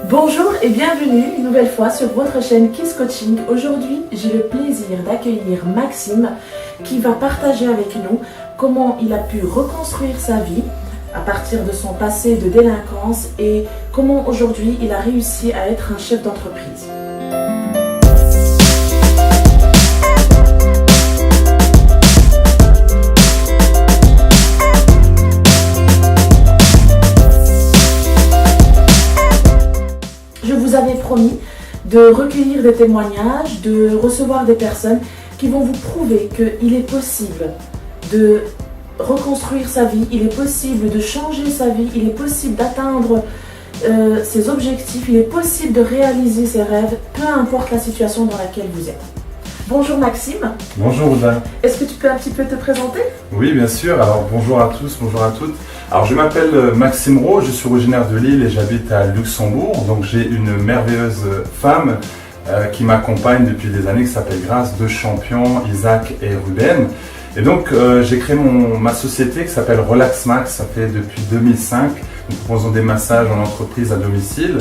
Bonjour et bienvenue une nouvelle fois sur votre chaîne Kiss Coaching. Aujourd'hui, j'ai le plaisir d'accueillir Maxime qui va partager avec nous comment il a pu reconstruire sa vie à partir de son passé de délinquance et comment aujourd'hui il a réussi à être un chef d'entreprise. Je vous avais promis de recueillir des témoignages, de recevoir des personnes qui vont vous prouver qu'il est possible de reconstruire sa vie, il est possible de changer sa vie, il est possible d'atteindre ses objectifs, il est possible de réaliser ses rêves, peu importe la situation dans laquelle vous êtes. Bonjour Maxime. Bonjour Oda. Est-ce que tu peux un petit peu te présenter? Oui, bien sûr. Alors bonjour à tous, bonjour à toutes. Alors je m'appelle Maxime Rowe, je suis originaire de Lille et j'habite à Luxembourg. Donc j'ai une merveilleuse femme qui m'accompagne depuis des années qui s'appelle Grace, deux champions, Isaac et Ruben. Et donc j'ai créé ma société qui s'appelle Relax Max, ça fait depuis 2005. Nous proposons des massages en entreprise à domicile.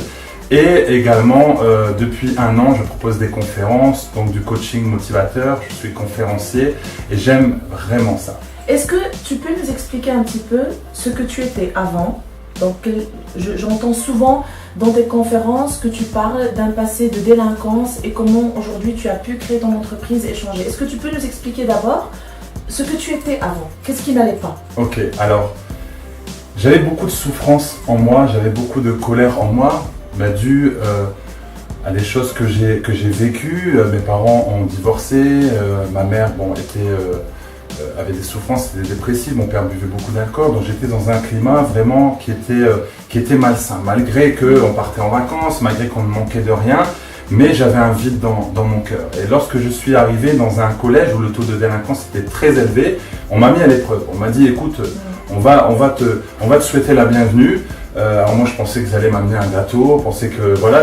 Et également, depuis un an, je propose des conférences, donc du coaching motivateur. Je suis conférencier et j'aime vraiment ça. Est-ce que tu peux nous expliquer un petit peu ce que tu étais avant? Donc, j'entends souvent dans tes conférences que tu parles d'un passé de délinquance et comment aujourd'hui tu as pu créer ton entreprise et changer. Est-ce que tu peux nous expliquer d'abord ce que tu étais avant? Qu'est-ce qui n'allait pas? Ok, alors, j'avais beaucoup de souffrance en moi, j'avais beaucoup de colère en moi. Dû à des choses que j'ai vécues. Mes parents ont divorcé, ma mère avait des souffrances, était dépressive, mon père buvait beaucoup d'alcool, donc j'étais dans un climat vraiment qui était malsain, malgré qu'on partait en vacances, malgré qu'on ne manquait de rien, mais j'avais un vide dans mon cœur. Et lorsque je suis arrivé dans un collège où le taux de délinquance était très élevé, on m'a mis à l'épreuve, on m'a dit écoute, on va te souhaiter la bienvenue. Alors moi je pensais qu'ils allaient m'amener un gâteau, je pensais que voilà,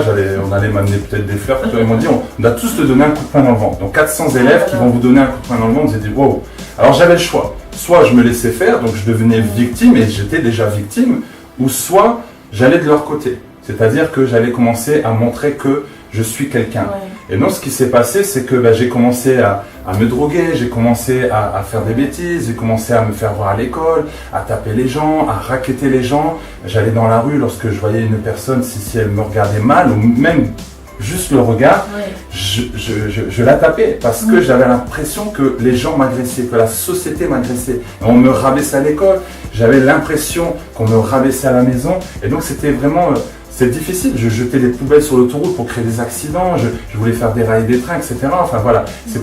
on allait m'amener peut-être des fleurs. Ils m'ont dit on va tous te donner un coup de poing dans le ventre. Donc 400 élèves qui vont vous donner un coup de poing dans le ventre. J'ai dit wow. Alors j'avais le choix. Soit je me laissais faire, donc je devenais victime et j'étais déjà victime, ou soit j'allais de leur côté. C'est-à-dire que j'allais commencer à montrer que je suis quelqu'un. Ouais. Et donc ce qui s'est passé, c'est que j'ai commencé à me droguer, j'ai commencé à faire des bêtises, j'ai commencé à me faire voir à l'école, à taper les gens, à racketter les gens. J'allais dans la rue lorsque je voyais une personne, si elle me regardait mal, ou même juste le regard, ouais. je la tapais parce que j'avais l'impression que les gens m'agressaient, que la société m'agressait. On me rabaissait à l'école, j'avais l'impression qu'on me rabaissait à la maison. Et donc c'était vraiment... C'est difficile, je jetais des poubelles sur l'autoroute pour créer des accidents, je voulais faire dérailler des trains, etc. Enfin voilà, il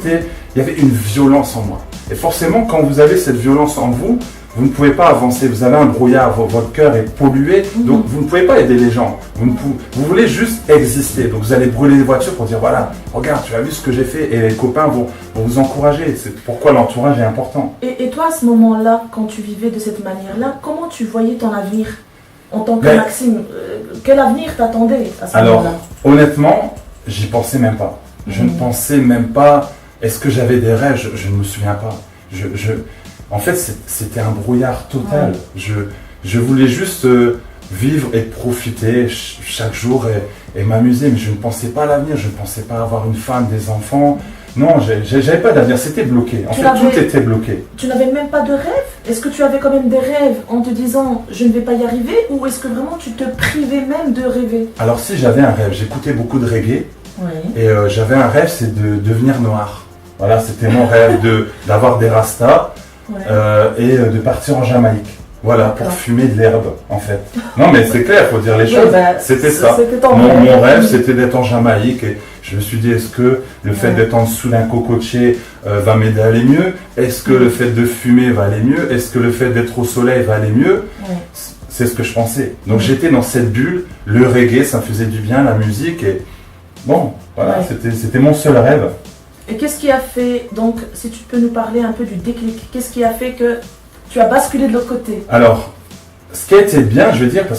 y avait une violence en moi. Et forcément, quand vous avez cette violence en vous, vous ne pouvez pas avancer, vous avez un brouillard, votre cœur est pollué, donc vous ne pouvez pas aider les gens. Vous voulez juste exister, donc vous allez brûler les voitures pour dire voilà, regarde, tu as vu ce que j'ai fait, et les copains vont vous encourager. C'est pourquoi l'entourage est important. Et toi, à ce moment-là, quand tu vivais de cette manière-là, comment tu voyais ton avenir en tant que Maxime? Quel avenir t'attendait à ce moment-là? Alors, honnêtement, j'y pensais même pas. Je ne pensais même pas, est-ce que j'avais des rêves? Je ne me souviens pas. En fait, c'était un brouillard total. Ouais. Je voulais juste vivre et profiter chaque jour et m'amuser, mais je ne pensais pas à l'avenir, je ne pensais pas avoir une femme, des enfants. Non, j'avais pas d'avenir, c'était bloqué. En fait, tout était bloqué. Tu n'avais même pas de rêve? Est-ce que tu avais quand même des rêves en te disant je ne vais pas y arriver, ou est-ce que vraiment tu te privais même de rêver? Alors si, j'avais un rêve, j'écoutais beaucoup de reggae, et j'avais un rêve, c'est de devenir noir. Voilà, c'était mon rêve d'avoir des rastas et de partir en Jamaïque. Voilà, pour fumer de l'herbe, en fait. Non, mais c'est clair, il faut dire les choses. C'était ça. Mon rêve, c'était d'être en Jamaïque. Et je me suis dit, est-ce que le fait d'être en dessous d'un cocotier va m'aider à aller mieux? Est-ce que le fait de fumer va aller mieux? Est-ce que le fait d'être au soleil va aller mieux? C'est ce que je pensais. Donc j'étais dans cette bulle. Le reggae, ça me faisait du bien, la musique. Et bon, voilà, c'était mon seul rêve. Et qu'est-ce qui a fait, donc, si tu peux nous parler un peu du déclic, qu'est-ce qui a fait que tu as basculé de l'autre côté? Alors, ce qui a été bien, je veux dire que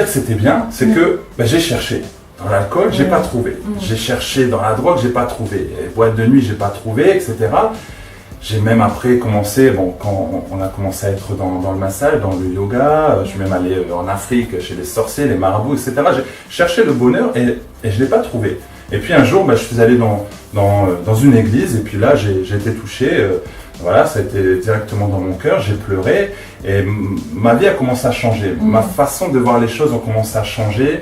c'était bien, c'est que j'ai cherché. Dans l'alcool, j'ai pas trouvé. J'ai cherché dans la drogue, j'ai pas trouvé. Les boîtes de nuit, j'ai pas trouvé, etc. J'ai même après commencé, quand on a commencé à être dans le massage, dans le yoga, je suis même allé en Afrique chez les sorciers, les marabouts, etc. J'ai cherché le bonheur et je ne l'ai pas trouvé. Et puis un jour, je suis allé dans une église et puis là, j'ai été touché. Voilà, ça a été directement dans mon cœur, j'ai pleuré et ma vie a commencé à changer. Ma façon de voir les choses a commencé à changer.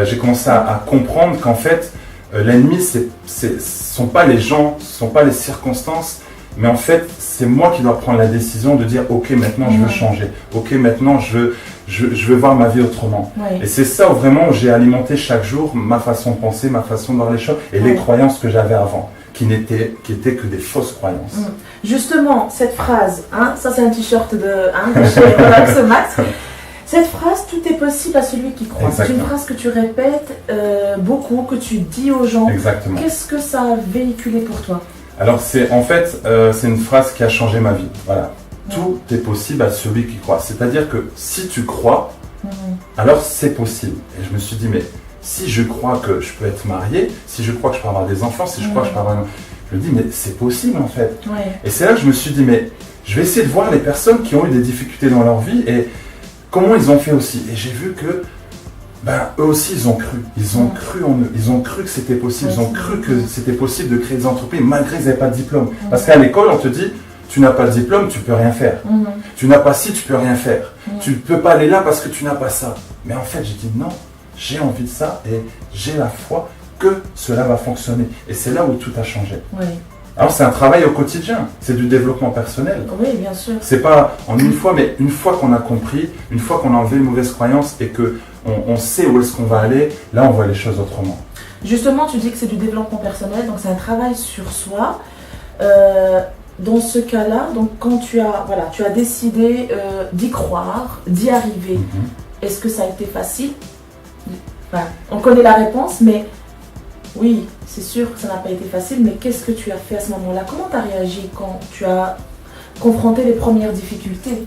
J'ai commencé à comprendre qu'en fait, l'ennemi, ce sont pas les gens, ce sont pas les circonstances, mais en fait, c'est moi qui dois prendre la décision de dire « Ok, maintenant je veux changer. Ok, maintenant je veux voir ma vie autrement. » Et c'est ça où vraiment j'ai alimenté chaque jour ma façon de penser, ma façon de voir les choses et les croyances que j'avais avant, qui étaient que des fausses croyances. Justement, cette phrase, ça c'est un t-shirt de chez Relax Max. Cette phrase, tout est possible à celui qui croit. C'est une phrase que tu répètes beaucoup, que tu dis aux gens. Exactement. Qu'est-ce que ça a véhiculé pour toi? Alors c'est une phrase qui a changé ma vie. Voilà. Tout est possible à celui qui croit. C'est-à-dire que si tu crois, alors c'est possible. Et je me suis dit, mais si je crois que je peux être marié, si je crois que je peux avoir des enfants, si je crois que je peux avoir... Je me dis, mais c'est possible en fait. Et c'est là que je me suis dit, mais je vais essayer de voir les personnes qui ont eu des difficultés dans leur vie et comment ils ont fait aussi. Et j'ai vu que eux aussi, ils ont cru. Ils ont cru en eux. Ils ont cru que c'était possible. Ils ont cru que c'était possible de créer des entreprises malgré qu'ils n'avaient pas de diplôme. Parce qu'à l'école, on te dit, tu n'as pas de diplôme, tu peux rien faire. Tu n'as pas ci, tu peux rien faire. Tu ne peux pas aller là parce que tu n'as pas ça. Mais en fait, j'ai dit non, j'ai envie de ça et j'ai la foi que cela va fonctionner. Et c'est là où tout a changé. Alors c'est un travail au quotidien, c'est du développement personnel. Oui, bien sûr. C'est pas en une fois, mais une fois qu'on a compris, une fois qu'on a enlevé les mauvaises croyances et qu'on sait où est-ce qu'on va aller, là on voit les choses autrement. Justement, tu dis que c'est du développement personnel, donc c'est un travail sur soi. Dans ce cas-là, donc quand tu as décidé d'y croire, d'y arriver, est-ce que ça a été facile? On connaît la réponse, mais oui, c'est sûr que ça n'a pas été facile, mais qu'est-ce que tu as fait à ce moment-là? Comment tu as réagi quand tu as confronté les premières difficultés?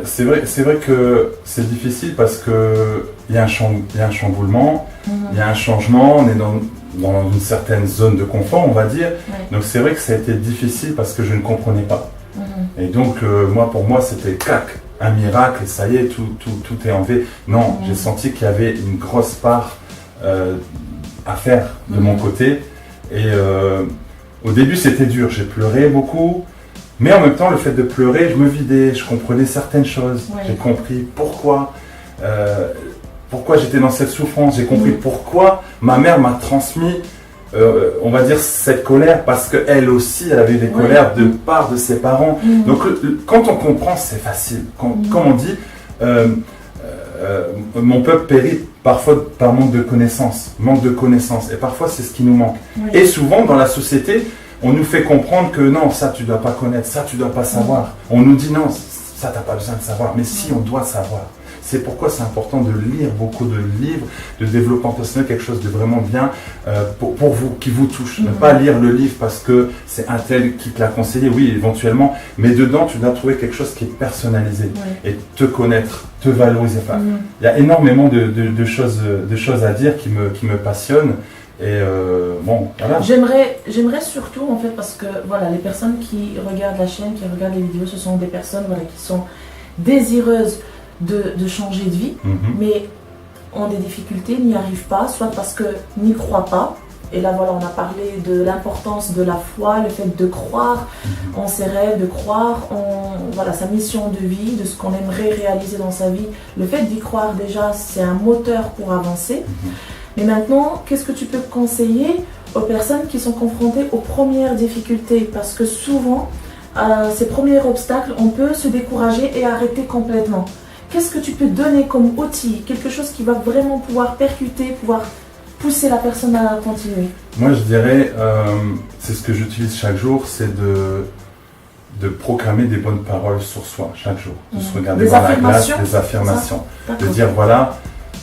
C'est vrai que c'est difficile parce qu'il y a un chamboulement, il y a un changement, on est dans une certaine zone de confort, on va dire. Donc c'est vrai que ça a été difficile parce que je ne comprenais pas. Et donc pour moi c'était clac, un miracle, et ça y est, tout est enlevé. Non, j'ai senti qu'il y avait une grosse part à faire de mon côté. Et au début c'était dur, j'ai pleuré beaucoup. Mais en même temps, le fait de pleurer, je me vidais, je comprenais certaines choses. J'ai compris pourquoi j'étais dans cette souffrance. J'ai compris pourquoi ma mère m'a transmis, on va dire, cette colère, parce qu'elle aussi, elle avait des colères de part de ses parents. Donc, quand on comprend, c'est facile. Comme on dit, mon peuple périt parfois par manque de connaissances. Et parfois, c'est ce qui nous manque. Et souvent, dans la société, on nous fait comprendre que non, ça tu dois pas connaître, ça tu dois pas savoir. On nous dit non, ça t'as pas besoin de savoir, mais si, on doit savoir. C'est pourquoi c'est important de lire beaucoup de livres, de développement personnel, quelque chose de vraiment bien pour vous, qui vous touche. Ne pas lire le livre parce que c'est un tel qui te l'a conseillé, oui, éventuellement, mais dedans tu dois trouver quelque chose qui est personnalisé et te connaître, te valoriser. Enfin, il y a énormément de choses à dire qui me passionnent. Et voilà. J'aimerais surtout, en fait, parce que voilà, les personnes qui regardent la chaîne, qui regardent les vidéos, ce sont des personnes qui sont désireuses de changer de vie, mais ont des difficultés, n'y arrivent pas, soit parce que n'y croient pas. Et là, voilà, on a parlé de l'importance de la foi, le fait de croire en ses rêves, de croire en sa mission de vie, de ce qu'on aimerait réaliser dans sa vie. Le fait d'y croire, déjà, c'est un moteur pour avancer. Mais maintenant, qu'est-ce que tu peux conseiller aux personnes qui sont confrontées aux premières difficultés? Parce que souvent, ces premiers obstacles, on peut se décourager et arrêter complètement. Qu'est-ce que tu peux donner comme outil? Quelque chose qui va vraiment pouvoir percuter, pouvoir pousser la personne à continuer? Moi, je dirais, c'est ce que j'utilise chaque jour, c'est de proclamer des bonnes paroles sur soi chaque jour. De se regarder dans la glace, des affirmations. De dire, voilà...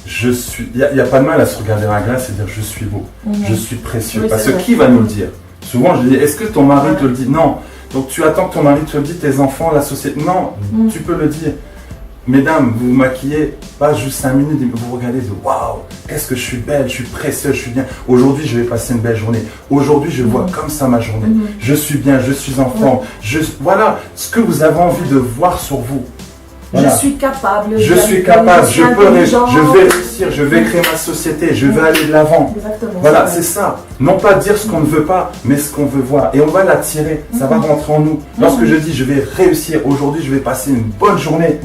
il n'y a pas de mal à se regarder dans la glace et dire je suis beau, je suis précieux. Parce que qui va nous le dire? Souvent je dis, est-ce que ton mari te le dit? Non. Donc tu attends que ton mari te le dise, tes enfants, la société? Non, tu peux le dire. mesdames, vous vous maquillez pas juste 5 minutes, vous regardez, waouh, qu'est-ce que je suis belle, je suis précieuse, je suis bien. Aujourd'hui, je vais passer une belle journée. Aujourd'hui, je vois comme ça ma journée. Je suis bien, je suis en forme. Voilà ce que vous avez envie de voir sur vous. Voilà. Je suis capable. Je suis capable, je vais réussir, je vais créer ma société, je vais aller de l'avant. Voilà, c'est ça. Non pas dire ce qu'on ne veut pas, mais ce qu'on veut voir. Et on va l'attirer, ça va rentrer en nous. Lorsque je dis je vais réussir, aujourd'hui je vais passer une bonne journée.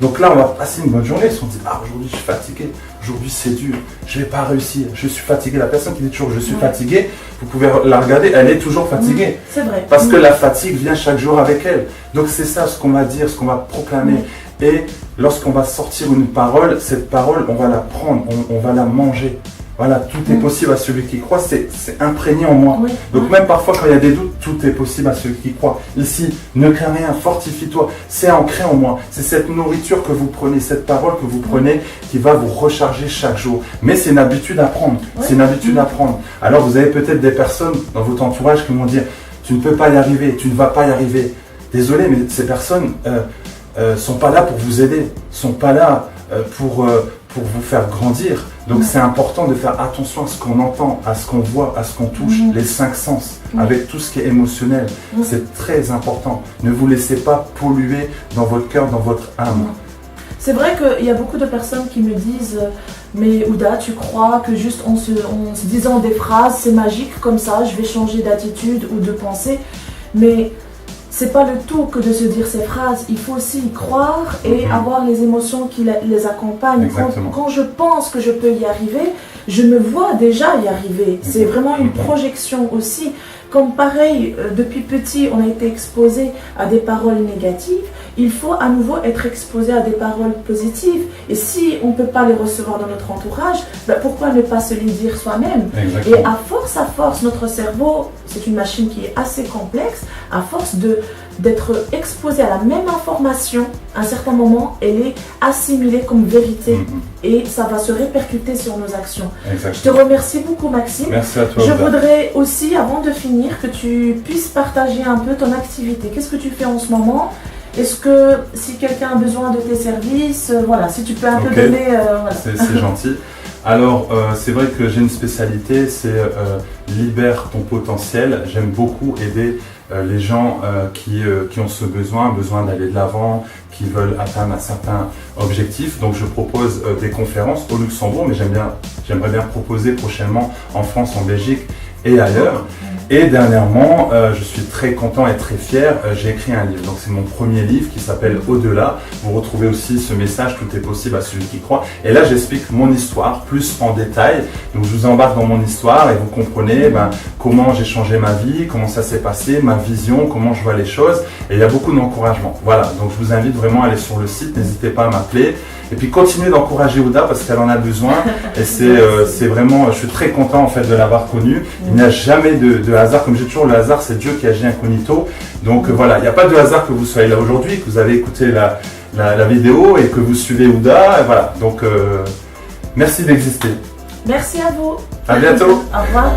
Donc là, on va passer une bonne journée. Si on dit, ah, aujourd'hui je suis fatigué, aujourd'hui c'est dur, je ne vais pas réussir, je suis fatigué. La personne qui dit toujours je suis fatigué, vous pouvez la regarder, elle est toujours fatiguée. C'est vrai. Parce que la fatigue vient chaque jour avec elle. Donc c'est ça ce qu'on va dire, ce qu'on va proclamer. Et lorsqu'on va sortir une parole, cette parole, on va la prendre, on va la manger. Voilà, tout est possible à celui qui croit, c'est imprégné en moi. Donc même parfois quand il y a des doutes, tout est possible à celui qui croit. Ici, ne crains rien, fortifie-toi, c'est ancré en moi. C'est cette nourriture que vous prenez, cette parole que vous prenez qui va vous recharger chaque jour. Mais c'est une habitude à prendre, c'est une habitude à prendre. Alors vous avez peut-être des personnes dans votre entourage qui vont dire, tu ne peux pas y arriver, tu ne vas pas y arriver. Désolé, mais ces personnes sont pas là pour vous aider, sont pas là pour vous faire grandir. Donc c'est important de faire attention à ce qu'on entend, à ce qu'on voit, à ce qu'on touche, les 5 sens, avec tout ce qui est émotionnel. C'est très important. Ne vous laissez pas polluer dans votre cœur, dans votre âme. C'est vrai qu'il y a beaucoup de personnes qui me disent mais Ouda, tu crois que juste en se disant des phrases, c'est magique comme ça, je vais changer d'attitude ou de pensée. Mais c'est pas le tout que de se dire ces phrases, il faut aussi y croire et avoir les émotions qui les accompagnent. Quand je pense que je peux y arriver, je me vois déjà y arriver. C'est vraiment une projection aussi. Comme pareil, depuis petit, on a été exposé à des paroles négatives, il faut à nouveau être exposé à des paroles positives. Et si on ne peut pas les recevoir dans notre entourage, ben pourquoi ne pas se les dire soi-même? Et à force, notre cerveau, c'est une machine qui est assez complexe, à force d'être exposé à la même information, à un certain moment, elle est assimilée comme vérité et ça va se répercuter sur nos actions. Je te remercie beaucoup, Maxime. Merci à toi. Je voudrais aussi, avant de finir, que tu puisses partager un peu ton activité. Qu'est-ce que tu fais en ce moment? Est-ce que si quelqu'un a besoin de tes services, voilà, si tu peux un peu donner... voilà. C'est gentil. Alors, c'est vrai que j'ai une spécialité, c'est libère ton potentiel. J'aime beaucoup aider les gens qui ont ce besoin d'aller de l'avant, qui veulent atteindre un certain objectif. Donc, je propose des conférences au Luxembourg, mais j'aimerais bien proposer prochainement en France, en Belgique et ailleurs. Et dernièrement, je suis très content et très fier, j'ai écrit un livre. Donc c'est mon premier livre qui s'appelle Au-delà. Vous retrouvez aussi ce message, tout est possible à celui qui croit. Et là, j'explique mon histoire plus en détail. Donc je vous embarque dans mon histoire et vous comprenez comment j'ai changé ma vie, comment ça s'est passé, ma vision, comment je vois les choses. Et il y a beaucoup d'encouragement. Voilà, donc je vous invite vraiment à aller sur le site, n'hésitez pas à m'appeler. Et puis continuez d'encourager Ouda parce qu'elle en a besoin. Et c'est vraiment, je suis très content en fait de l'avoir connue. Il n'y a jamais de hasard, comme j'ai toujours le hasard, c'est Dieu qui agit incognito. Donc voilà, il n'y a pas de hasard que vous soyez là aujourd'hui, que vous avez écouté la vidéo et que vous suivez Ouda. Et voilà, donc merci d'exister. Merci à vous. À bientôt. Au revoir.